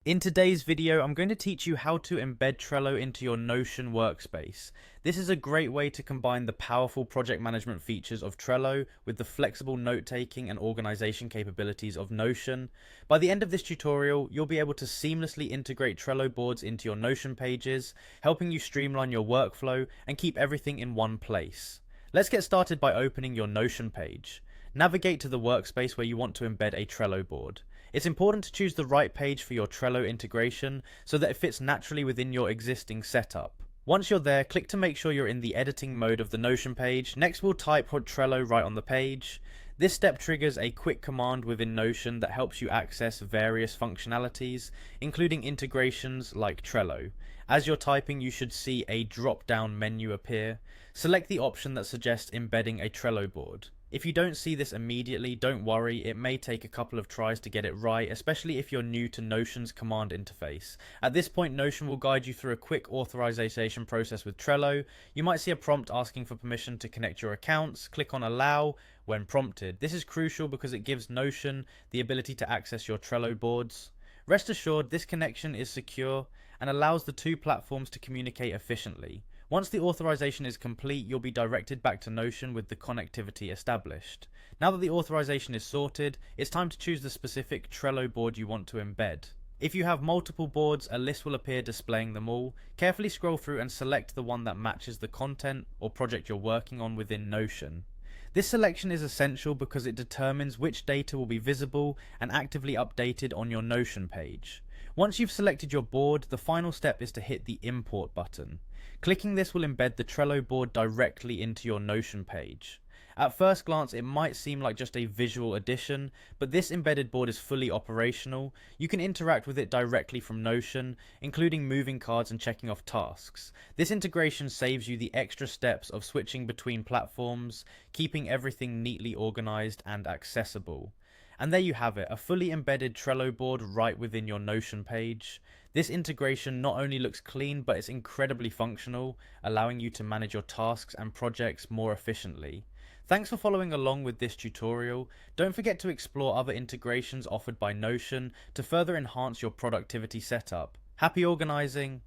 In today's video, I'm going to teach you how to embed Trello into your Notion workspace. This is a great way to combine the powerful project management features of Trello with the flexible note-taking and organization capabilities of Notion. By the end of this tutorial, you'll be able to seamlessly integrate Trello boards into your Notion pages, helping you streamline your workflow and keep everything in one place. Let's get started by opening your Notion page. Navigate to the workspace where you want to embed a Trello board. It's important to choose the right page for your Trello integration so that it fits naturally within your existing setup. Once you're there, click to make sure you're in the editing mode of the Notion page. Next, we'll type Trello right on the page. This step triggers a quick command within Notion that helps you access various functionalities, including integrations like Trello. As you're typing, you should see a drop-down menu appear. Select the option that suggests embedding a Trello board. If you don't see this immediately, don't worry, it may take a couple of tries to get it right, especially if you're new to Notion's command interface. At this point, Notion will guide you through a quick authorization process with Trello. You might see a prompt asking for permission to connect your accounts. Click on Allow when prompted. This is crucial because it gives Notion the ability to access your Trello boards. Rest assured, this connection is secure and allows the two platforms to communicate efficiently. Once the authorization is complete, you'll be directed back to Notion with the connectivity established. Now that the authorization is sorted, it's time to choose the specific Trello board you want to embed. If you have multiple boards, a list will appear displaying them all. Carefully scroll through and select the one that matches the content or project you're working on within Notion. This selection is essential because it determines which data will be visible and actively updated on your Notion page. Once you've selected your board, the final step is to hit the Import button. Clicking this will embed the Trello board directly into your Notion page. At first glance, it might seem like just a visual addition, but this embedded board is fully operational. You can interact with it directly from Notion, including moving cards and checking off tasks. This integration saves you the extra steps of switching between platforms, keeping everything neatly organized and accessible. And there you have it, a fully embedded Trello board right within your Notion page. This integration not only looks clean, but it's incredibly functional, allowing you to manage your tasks and projects more efficiently. Thanks for following along with this tutorial. Don't forget to explore other integrations offered by Notion to further enhance your productivity setup. Happy organizing!